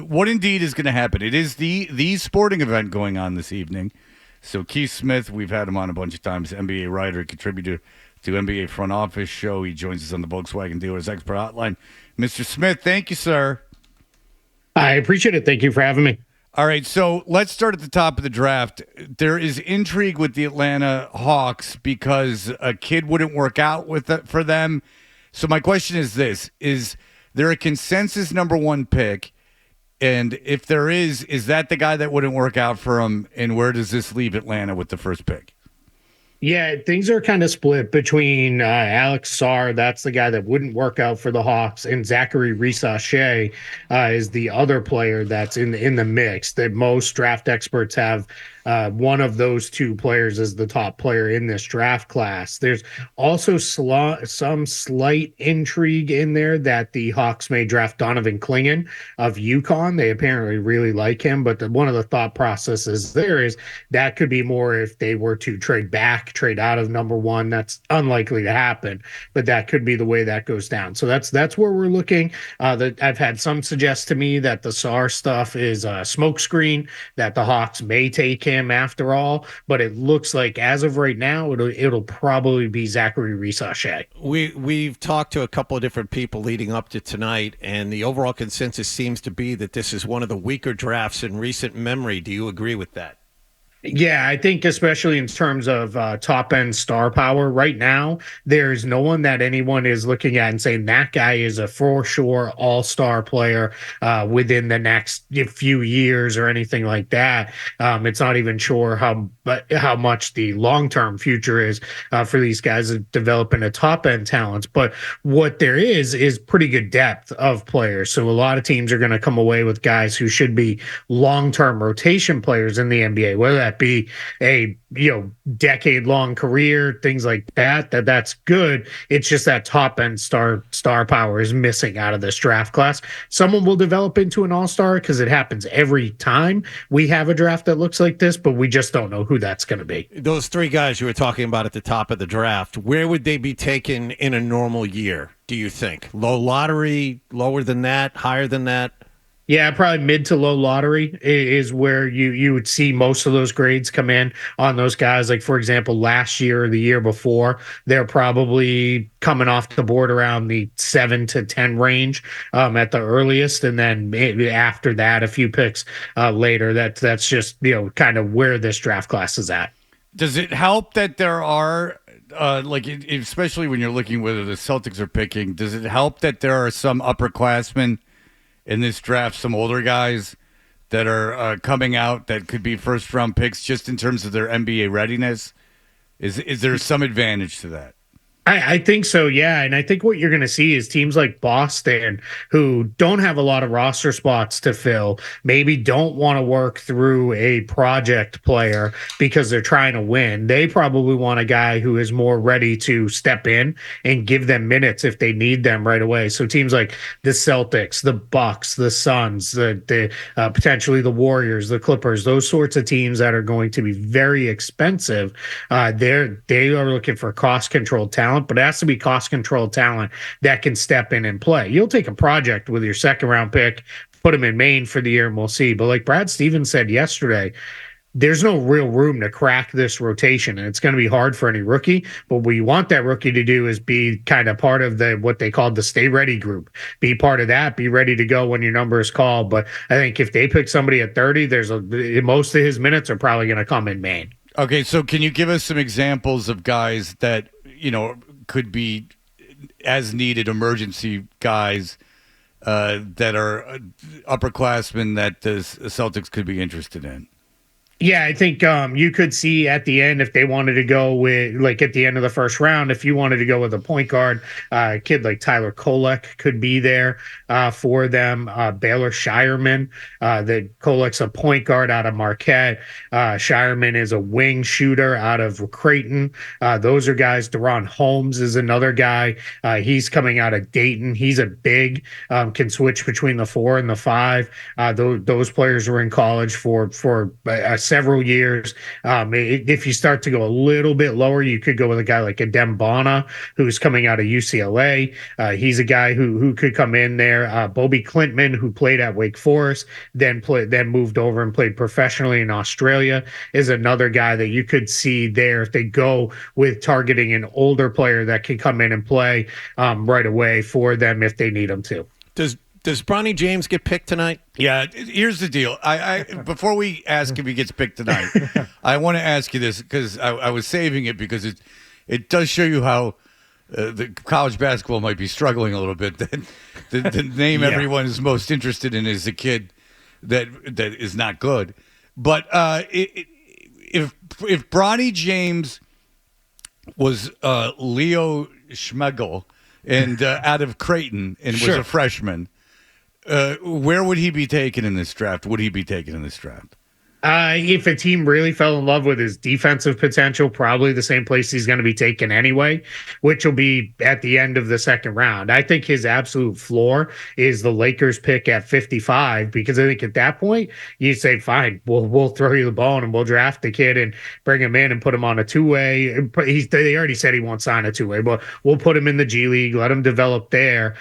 what indeed is going to happen? It is the sporting event going on this evening. So Keith Smith, we've had him on a bunch of times, NBA writer, contributor to NBA Front Office Show. He joins us on the Volkswagen Dealers Expert Hotline. Mr. Smith, thank you, sir. I appreciate it. Thank you for having me. All right, so let's start at the top of the draft. There is intrigue with the Atlanta Hawks because a kid wouldn't work out for them. So my question is this: is there a consensus number one pick? And if there is that the guy that wouldn't work out for him? And where does this leave Atlanta with the first pick? Yeah, things are kind of split between Alex Sarr, that's the guy that wouldn't work out for the Hawks, and Zachary Risachet is the other player that's in the mix. That most draft experts have one of those two players as the top player in this draft class. There's also some slight intrigue in there that the Hawks may draft Donovan Clingan of UConn. They apparently really like him, but one of the thought processes there is that could be more if they were to trade out of number one. That's unlikely to happen, but that could be the way that goes down. So that's where we're looking. That I've had some suggest to me that the Sarr stuff is a smokescreen, that the Hawks may take him after all, but it looks like as of right now, it'll probably be Zachary Risachet. We've talked to a couple of different people leading up to tonight, and the overall consensus seems to be that this is one of the weaker drafts in recent memory. Do you agree with that? Yeah, I think especially in terms of top end star power right now, there's no one that anyone is looking at and saying that guy is a for sure all-star player within the next few years or anything like that. It's not even sure how much the long-term future is for these guys developing a top end talent. But what there is pretty good depth of players. So a lot of teams are going to come away with guys who should be long-term rotation players in the NBA, whether that be a decade long career, things like that's good. It's just that top end star power is missing out of this draft class. Someone will develop into an all-star because it happens every time we have a draft that looks like this, but we just don't know who that's going to be. Those three guys you were talking about at the top of the draft, where would they be taken in a normal year, do you think? Low lottery, lower than that, higher than that? Yeah, probably mid to low lottery is where you would see most of those grades come in on those guys. Like, for example, last year or the year before, they're probably coming off the board around the 7 to 10 range at the earliest. And then maybe after that, a few picks later, that's just, kind of where this draft class is at. Does it help that there are especially when you're looking whether the Celtics are picking, does it help that there are some upperclassmen in this draft, some older guys that are coming out that could be first-round picks just in terms of their NBA readiness? Is there some advantage to that? I think so, yeah. And I think what you're going to see is teams like Boston, who don't have a lot of roster spots to fill, maybe don't want to work through a project player because they're trying to win. They probably want a guy who is more ready to step in and give them minutes if they need them right away. So teams like the Celtics, the Bucks, the Suns, the potentially the Warriors, the Clippers, those sorts of teams that are going to be very expensive, they are looking for cost-controlled talent, but it has to be cost-controlled talent that can step in and play. You'll take a project with your second-round pick, put him in Maine for the year, and we'll see. But like Brad Stevens said yesterday, there's no real room to crack this rotation, and it's going to be hard for any rookie. But what you want that rookie to do is be kind of part of what they call the stay ready group. Be part of that. Be ready to go when your number is called. But I think if they pick somebody at 30, most of his minutes are probably going to come in Maine. Okay, so can you give us some examples of guys that could be as needed emergency guys that are upperclassmen that the Celtics could be interested in? Yeah, I think you could see at the end if they wanted to go with, like at the end of the first round, if you wanted to go with a point guard, a kid like Tyler Kolek could be there for them. Baylor Shireman, the Kolek's a point guard out of Marquette. Shireman is a wing shooter out of Creighton. Those are guys. Deron Holmes is another guy. He's coming out of Dayton. He's a big, can switch between the 4 and the 5. Those players were in college for a several years. If you start to go a little bit lower, you could go with a guy like Adembana, who's coming out of UCLA. He's a guy who could come in there. Bobby Clintman, who played at Wake Forest, then moved over and played professionally in Australia, is another guy that you could see there if they go with targeting an older player that can come in and play right away for them if they need him to. Does Bronny James get picked tonight? Yeah, here's the deal. I before we ask if he gets picked tonight, I want to ask you this because I was saving it because it does show you how the college basketball might be struggling a little bit. The name everyone is most interested in is a kid that is not good. But if Bronny James was Leo Schmegel and out of Creighton and was a freshman, where would he be taken in this draft? Would he be taken in this draft? If a team really fell in love with his defensive potential, probably the same place he's going to be taken anyway, which will be at the end of the second round. I think his absolute floor is the Lakers pick at 55, because I think at that point you say, fine, we'll throw you the ball and we'll draft the kid and bring him in and put him on a two-way. They already said he won't sign a two-way, but we'll put him in the G League, let him develop there,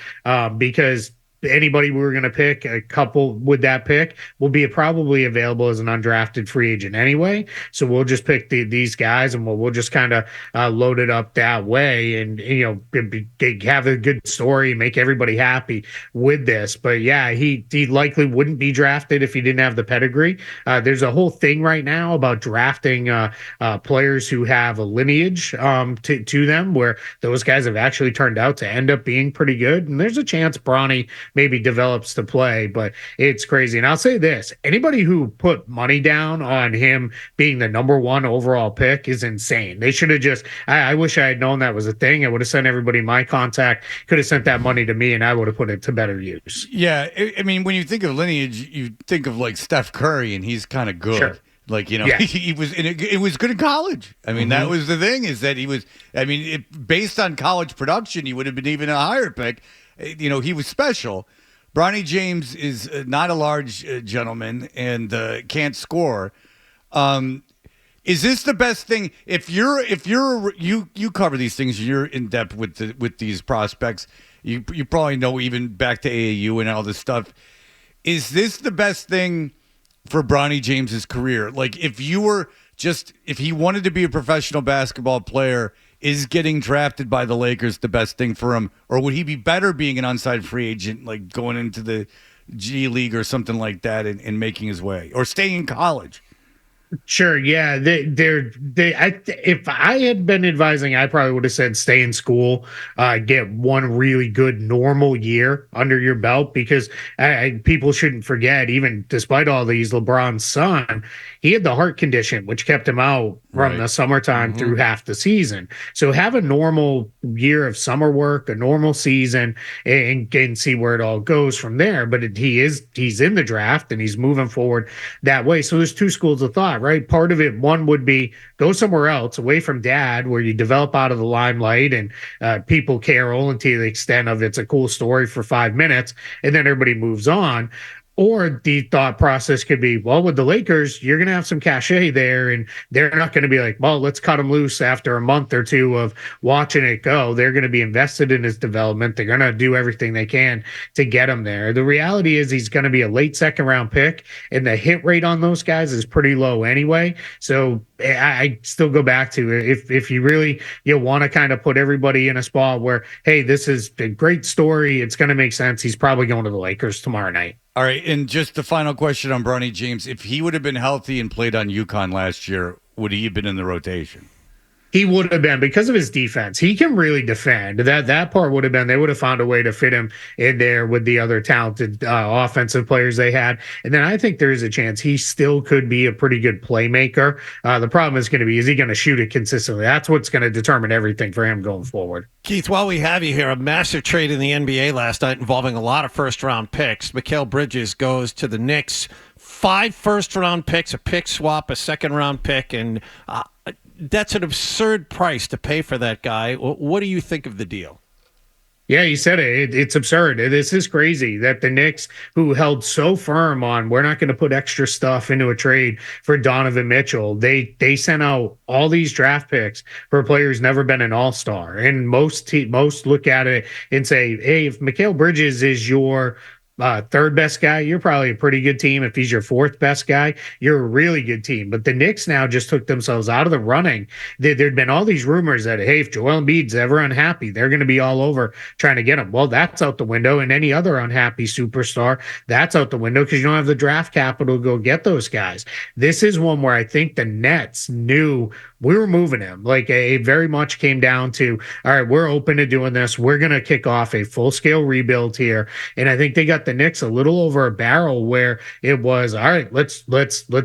because anybody we were going to pick, a couple with that pick, will be probably available as an undrafted free agent anyway. So we'll just pick these guys and we'll just kind of load it up that way and, have a good story and make everybody happy with this. But yeah, he likely wouldn't be drafted if he didn't have the pedigree. There's a whole thing right now about drafting players who have a lineage to them, where those guys have actually turned out to end up being pretty good. And there's a chance Bronny maybe develops to play, but it's crazy. And I'll say this, anybody who put money down on him being the number one overall pick is insane. They should have just, I wish I had known that was a thing. I would have sent everybody my contact, could have sent that money to me, and I would have put it to better use. Yeah, I mean, when you think of lineage, you think of like Steph Curry, and he's kind of good. Sure. Like, he was, and it was good in college. I mean, that was the thing, is that he was, I mean, based on college production, he would have been even a higher pick. He was special. Bronny James is not a large gentleman and can't score. Is this the best thing? If you cover these things, you're in depth with these prospects. You probably know even back to AAU and all this stuff. Is this the best thing for Bronny James's career? Like, if he wanted to be a professional basketball player, is getting drafted by the Lakers the best thing for him? Or would he be better being an unsigned free agent, like going into the G League or something like that and making his way, or staying in college? Sure. Yeah. If I had been advising, I probably would have said stay in school, get one really good normal year under your belt, because people shouldn't forget, even despite all these, LeBron's son, he had the heart condition, which kept him out from the summertime through half the season. So have a normal year of summer work, a normal season, and see where it all goes from there. But he's in the draft and he's moving forward that way. So there's two schools of thought, right? Part of it, one would be go somewhere else away from dad, where you develop out of the limelight and people care only to the extent of it's a cool story for 5 minutes and then everybody moves on. Or the thought process could be, well, with the Lakers, you're going to have some cachet there, and they're not going to be like, well, let's cut him loose after a month or two of watching it go. They're going to be invested in his development. They're going to do everything they can to get him there. The reality is he's going to be a late second round pick, and the hit rate on those guys is pretty low anyway. So I still go back to, if you really want to kind of put everybody in a spot where, hey, this is a great story, it's going to make sense, he's probably going to the Lakers tomorrow night. All right, and just the final question on Bronny James. If he would have been healthy and played on UConn last year, would he have been in the rotation? He would have been, because of his defense. He can really defend. That part would have been, they would have found a way to fit him in there with the other talented offensive players they had. And then I think there is a chance he still could be a pretty good playmaker. The problem is going to be, is he going to shoot it consistently? That's what's going to determine everything for him going forward. Keith, while we have you here, a massive trade in the NBA last night involving a lot of first-round picks. Mikal Bridges goes to the Knicks. 5 first-round picks, a pick swap, a second-round pick, and that's an absurd price to pay for that guy. What do you think of the deal? Yeah, you said it. It's absurd. This is crazy that the Knicks, who held so firm on we're not going to put extra stuff into a trade for Donovan Mitchell, they sent out all these draft picks for a player who's never been an All-Star. And most look at it and say, hey, if Mikal Bridges is your third best guy, you're probably a pretty good team. If he's your fourth best guy, you're a really good team. But the Knicks now just took themselves out of the running. There'd been all these rumors that, hey, if Joel Embiid's ever unhappy, they're going to be all over trying to get him. Well, that's out the window. And any other unhappy superstar, that's out the window because you don't have the draft capital to go get those guys. This is one where I think the Nets knew we were moving him. Like it very much came down to, all right, we're open to doing this. We're going to kick off a full scale rebuild here. And I think they got the Knicks a little over a barrel where it was, all right, let's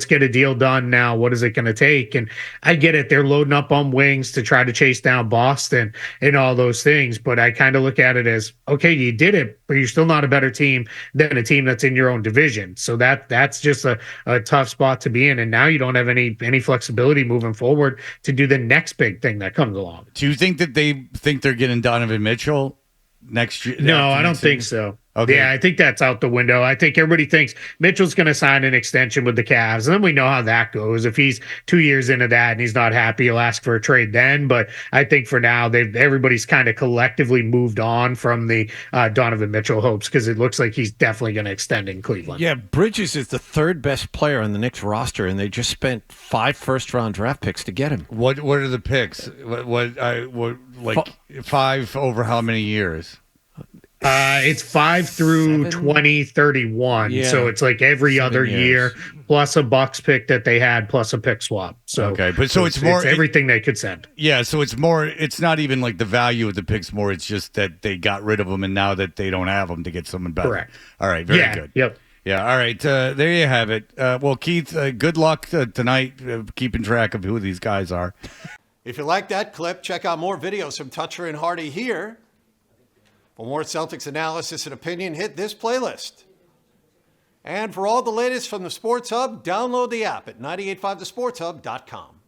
get a deal done now. What is it going to take? And I get it. They're loading up on wings to try to chase down Boston and all those things. But I kind of look at it as, okay, you did it, but you're still not a better team than a team that's in your own division. So that's just a tough spot to be in. And now you don't have any flexibility moving forward to do the next big thing that comes along. Do you think that they think they're getting Donovan Mitchell next year? No, I don't think so. Okay. Yeah, I think that's out the window. I think everybody thinks Mitchell's going to sign an extension with the Cavs, and then we know how that goes. If he's 2 years into that and he's not happy, he'll ask for a trade then. But I think for now, everybody's kind of collectively moved on from the Donovan Mitchell hopes because it looks like he's definitely going to extend in Cleveland. Yeah, Bridges is the third best player on the Knicks roster, and they just spent 5 first-round draft picks to get him. What are the picks? Five over how many years? It's 5 through 2031. Yeah. So it's like every 7 other years. year, plus a Bucks pick that they had, plus a pick swap. So Okay, but so it's more everything they could send. Yeah, so it's more. It's not even like the value of the picks. More, it's just that they got rid of them, and now that they don't have them to get someone better. Correct. All right. Very good. Yep. Yeah. All right. There you have it. Well, Keith, good luck tonight keeping track of who these guys are. If you like that clip, check out more videos from Toucher and Hardy here. For more Celtics analysis and opinion, hit this playlist. And for all the latest from the Sports Hub, download the app at 985thesportshub.com.